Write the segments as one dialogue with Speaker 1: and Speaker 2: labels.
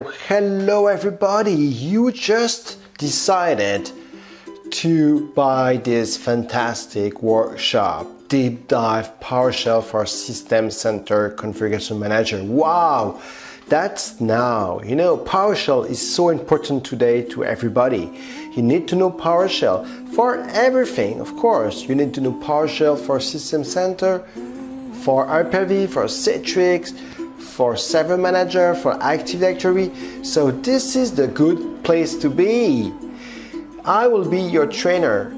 Speaker 1: Hello everybody, you just decided to buy this fantastic workshop, Deep Dive PowerShell for System Center Configuration Manager. Wow, that's now. You know, PowerShell is so important today to everybody. You need to know PowerShell for everything, of course. You need to know PowerShell for System Center, for RBAC, for Citrix, for Server Manager, for Active Directory. So this is the good place to be. I will be your trainer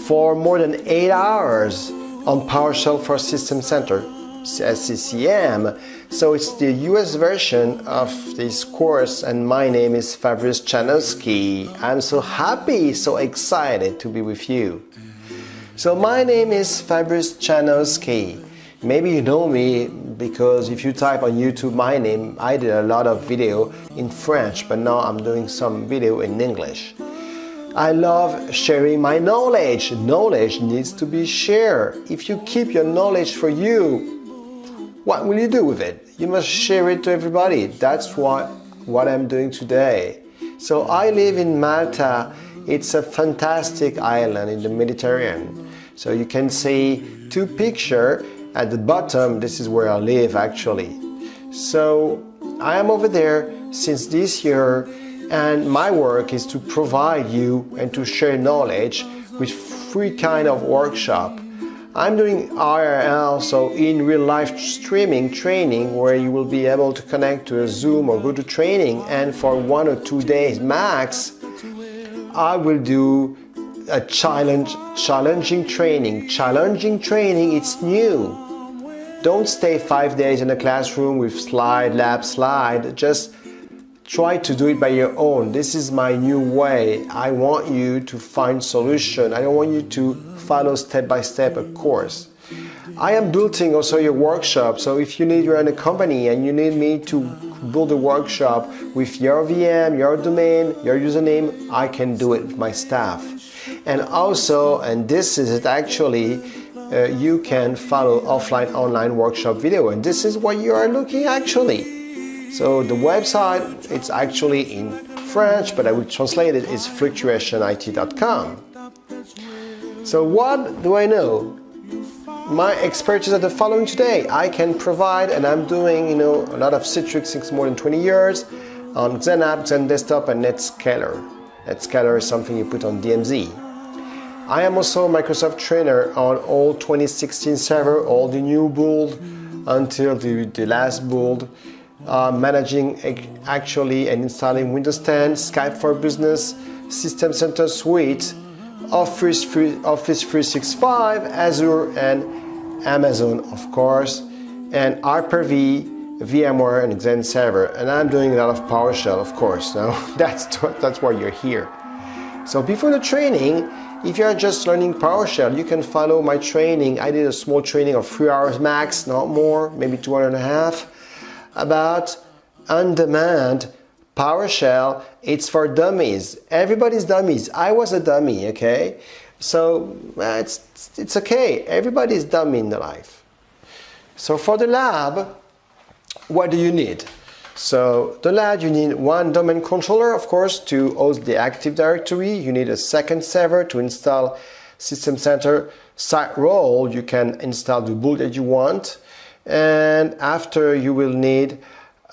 Speaker 1: for more than 8 hours on PowerShell for System Center, SCCM. So it's the US version of this course, and my name is Fabrice Chanowski. I'm so happy, so excited to be with you. So my name is Fabrice Chanowski. Maybe you know me because if you type on YouTube my name, I did a lot of video in French, but now I'm doing some video in English. I love sharing my knowledge. Knowledge needs to be shared. If you keep your knowledge for you, what will you do with it? You must share it to everybody. That's what I'm doing today. So I live in Malta. It's a fantastic island in the Mediterranean. So you can see two pictures. At the bottom, this is where I live actually. So I am over there since this year, and my work is to provide you and to share knowledge with free kind of workshop. I'm doing IRL, so in real life streaming training, where you will be able to connect to a Zoom or go to training, and for 1 or 2 days max, I will do a challenging training. Challenging training, it's new. Don't stay 5 days in a classroom with slide. Just try to do it by your own. This is my new way. I want you to find solution. I don't want you to follow step by step a course. I am building also your workshop. So if you're in a company and you need me to build a workshop with your VM, your domain, your username, I can do it with my staff. And also, and this is it actually, you can follow offline online workshop video, and this is what you are looking actually. So the website, it's actually in French, but I will translate it, is fluctuationit.com. So what do I know? My expertise are the following today. I can provide, and I'm doing a lot of Citrix since more than 20 years on XenApp, XenDesktop, and NetScaler. NetScaler is something you put on DMZ. I am also a Microsoft trainer on all 2016 server, all the new build until the last build, managing actually and installing Windows 10, Skype for Business, System Center Suite, Office 365, Azure, and Amazon, of course, and RBAC, VMware, and Xen Server. And I'm doing a lot of PowerShell, of course. Now that's why you're here. So before the training, if you're just learning PowerShell, you can follow my training. I did a small training of 3 hours max, not more, maybe 2.5, about on-demand PowerShell. It's for dummies. Everybody's dummies. I was a dummy, okay? So it's okay. Everybody's dummy in the life. So for the lab, what do you need? So the lab, you need one domain controller, of course, to host the Active Directory. You need a second server to install System Center site role. You can install the build that you want. And after, you will need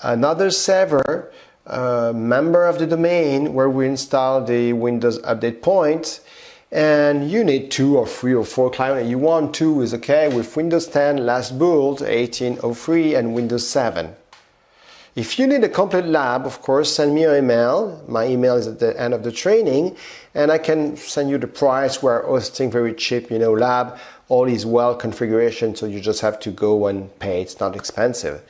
Speaker 1: another server, member of the domain, where we install the Windows Update Point. And you need 2 or 3 or 4 clients. You want 2 is okay, with Windows 10, last build, 1803, and Windows 7. If you need a complete lab, of course, send me an email. My email is at the end of the training, and I can send you the price. We're hosting very cheap, lab, all is well configuration, so you just have to go and pay. It's not expensive.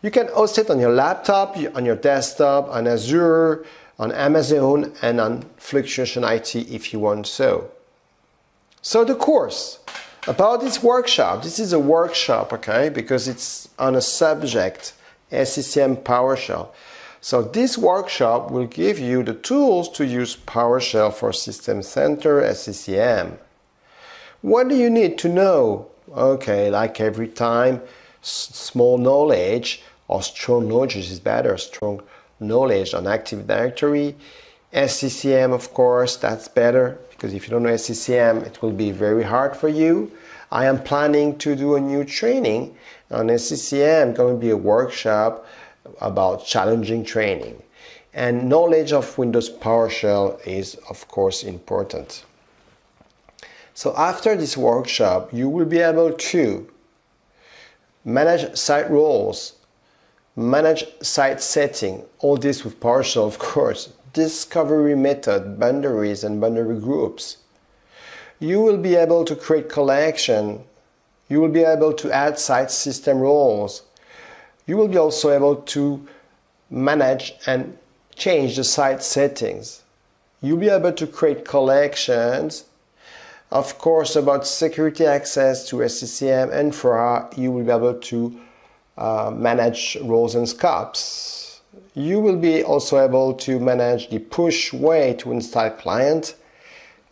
Speaker 1: You can host it on your laptop, on your desktop, on Azure, on Amazon, and on Fluctuation IT if you want so. So the course, about this workshop, this is a workshop, okay, because it's on a subject, SCCM PowerShell. So this workshop will give you the tools to use PowerShell for System Center SCCM. What do you need to know? Okay, like every time, small knowledge or strong knowledge is better. Strong knowledge on Active Directory. SCCM, of course, that's better, because if you don't know SCCM, it will be very hard for you. I am planning to do a new training on SCCM, going to be a workshop about challenging training. And knowledge of Windows PowerShell is, of course, important. So after this workshop, you will be able to manage site roles, manage site setting, all this with PowerShell, of course, discovery method, boundaries and boundary groups. You will be able to create collection. You will be able to add site system roles. You will be also able to manage and change the site settings. You'll be able to create collections. Of course, about security access to SCCM and infra, you will be able to manage roles and scopes. You will be also able to manage the push way to install client.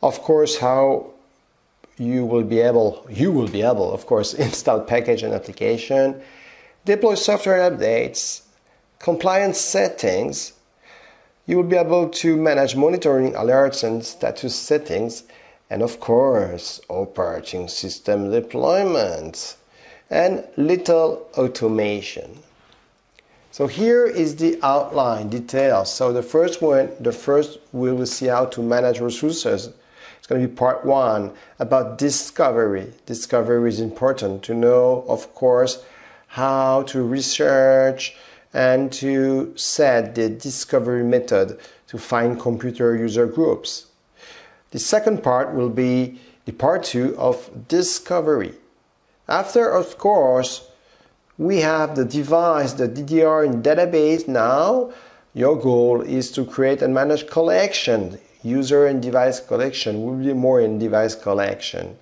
Speaker 1: Of course, how you will be able, of course, install package and application, deploy software updates, compliance settings. You will be able to manage monitoring alerts and status settings, and of course, operating system deployment and little automation. So here is the outline details. So the first we will see how to manage resources. It's going to be part 1 about discovery. Discovery is important to know, of course, how to research and to set the discovery method to find computer user groups. The second part will be the part 2 of discovery. After, of course, we have the device, the DDR in database. Now, your goal is to create and manage collection. User and device collection will be more in device collection.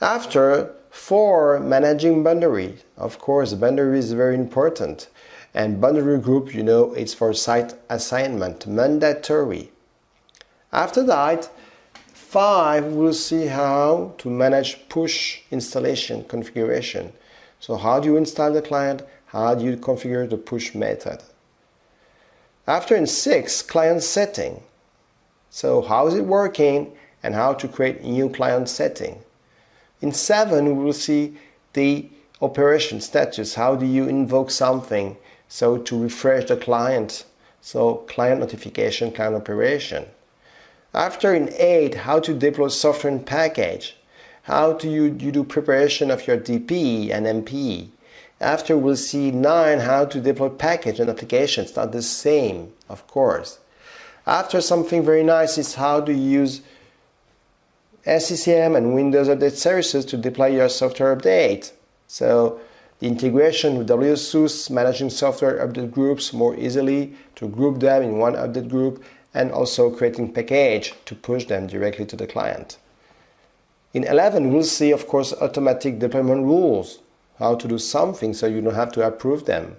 Speaker 1: After, 4, managing boundary. Of course, boundary is very important. And boundary group, you know, it's for site assignment, mandatory. After that, 5, we'll see how to manage push installation configuration. So how do you install the client? How do you configure the push method? After, in 6, client setting. So how is it working and how to create new client setting. In 7, we will see the operation status. How do you invoke something? So to refresh the client. So client notification, client operation. After, in 8, how to deploy software and package. How do you do preparation of your DP and MP. After, we'll see 9, how to deploy package and applications. Not the same, of course. After, something very nice is how to use SCCM and Windows Update Services to deploy your software update. So the integration with WSUS, managing software update groups more easily, to group them in one update group, and also creating package to push them directly to the client. In 11, we'll see, of course, automatic deployment rules, how to do something so you don't have to approve them.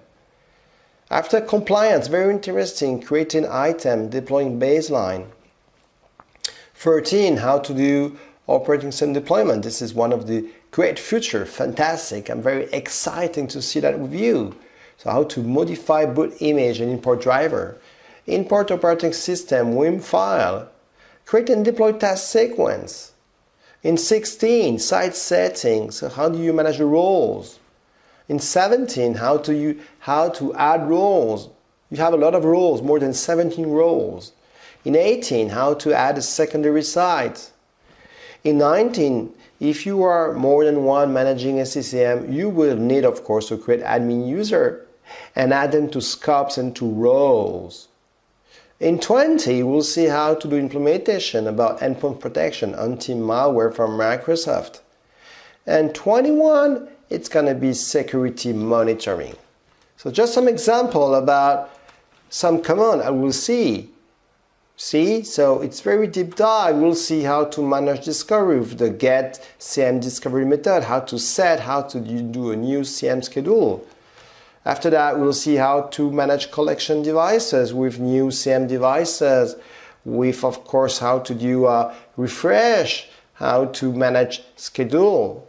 Speaker 1: After, compliance, very interesting, creating item, deploying baseline. 13, how to do operating system deployment. This is one of the great future, fantastic. I'm very excited to see that with you. So how to modify boot image and import driver. Import operating system, WINPE file. Create and deploy task sequence. In 16, site settings. So how do you manage the roles? In 17, how to add roles. You have a lot of roles, more than 17 roles. In 18, how to add a secondary site. In 19, if you are more than one managing SCCM, you will need, of course, to create admin user and add them to scopes and to roles. In 20, we'll see how to do implementation about endpoint protection, anti-malware from Microsoft. And 21, it's going to be security monitoring. So just some example about some command I will see. See, so it's very deep dive. We'll see how to manage discovery with the get CM discovery method, how to set, how to do a new CM schedule. After that, we'll see how to manage collection devices with new CM devices, with, of course, how to do a refresh, how to manage schedule.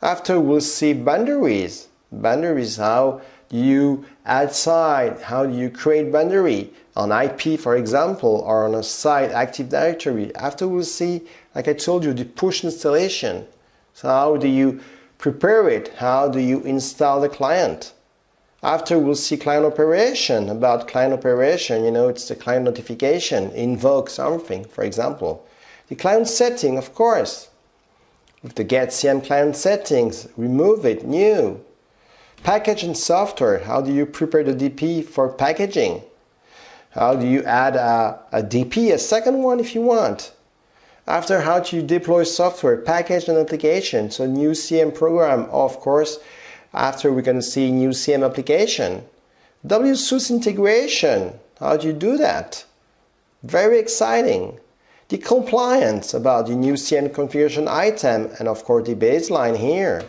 Speaker 1: After, we'll see boundaries. Boundaries, how you add site? How do you create boundary on IP, for example, or on a site Active Directory? After we'll see, like I told you, the push installation. So how do you prepare it? How do you install the client? After we'll see client operation. About client operation, it's the client notification, invoke something, for example. The client setting, of course. With the GetCM client settings, remove it, new. Package and software, how do you prepare the DP for packaging? How do you add a DP, a second one if you want? After, how do you deploy software, package and application? So new CM program, of course. After, we're going to see new CM application. WSUS integration, how do you do that? Very exciting. The compliance about the new CM configuration item, and of course the baseline here.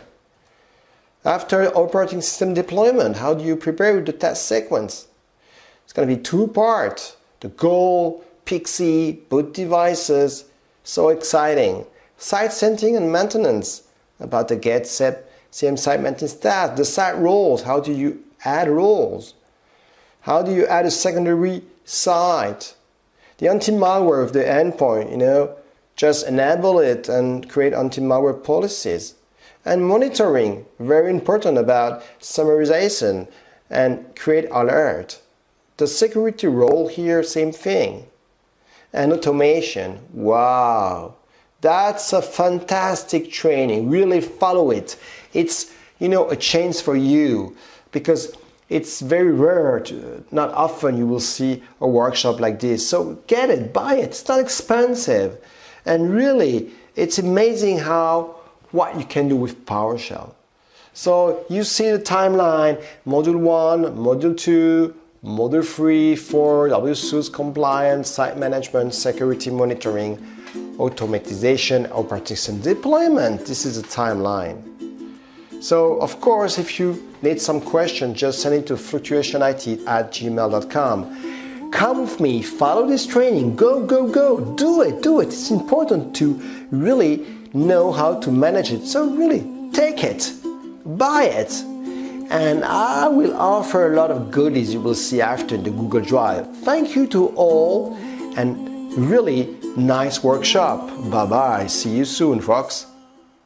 Speaker 1: After operating system deployment, how do you prepare with the test sequence? It's going to be two parts. The goal, Pixie, boot devices. So exciting. Site setting and maintenance. About the GetCM site maintenance task. The site roles. How do you add roles? How do you add a secondary site? The anti-malware of the endpoint, just enable it and create anti-malware policies. And monitoring, very important about summarization and create alert. The security role here, same thing. And automation, wow, that's a fantastic training. Really follow it. It's, a chance for you, because it's very rare, not often you will see a workshop like this. So get it, buy it, it's not expensive. And really, it's amazing what you can do with PowerShell. So you see the timeline, Module 1, Module 2, Module 3, 4, WSUS compliance, site management, security monitoring, automatization, operating system deployment. This is the timeline. So, of course, if you need some question, just send it to fluctuationit@gmail.com. Come with me, follow this training, go, go, go, do it. It's important to really know how to manage it. So really, take it, buy it, and I will offer a lot of goodies you will see after the Google Drive. Thank you to all, and really nice workshop. Bye-bye, see you soon, folks.